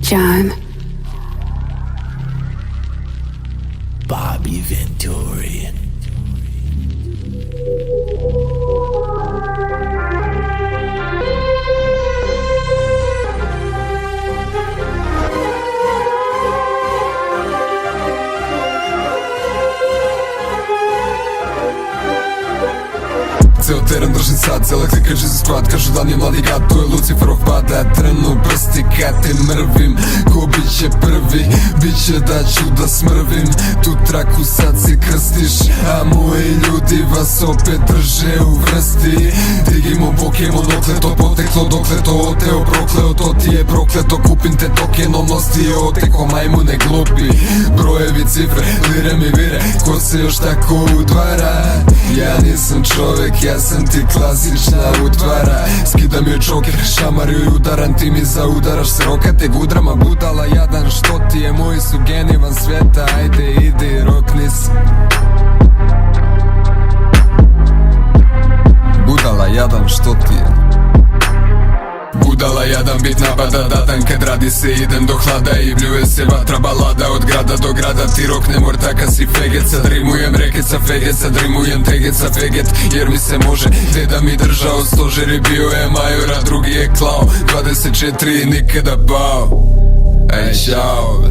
John. Bobby Venturi. Ceo teren drži sad, cele klike žizi skvat. Kažu da nije mladi gad, tu je Luciferov pada. Trenu prsti kad te mrvim. Ko biće prvi, biće da ću da smrvim. Tu traku sad si krstiš, a moji ljudi vas opet drže u vrsti. Digimo Pokemon, dokle to poteklo, dokle to oteo prokleo. To ti je prokleto, kupim te tokenom, nosti je oteko, majmune glupi. Brojevi, cifre, lire mi vire, ko se još tako udvara? Ja nisam čovek, ja sam ti klasična utvara. Skidam joj čoker, šamar joj udaran, ti mi zaudaraš se rokate gudrama. Budala jadan, što ti je, moji su geni van sveta. Ajde idi, rokni se. Budala jadan, što ti je? Budala jadan, bit nabada dadan, kad radi se idem do hlada i bljuje se vatra balada. Od grada do grada ti roknem ortaka si feget. Sad rimujem reket sa feget, sad rimujem teget sa feget. Jer mi se može, deda mi držao stožer i bio je major, a drugi je klao 24 i nikada pao. Ej, čao.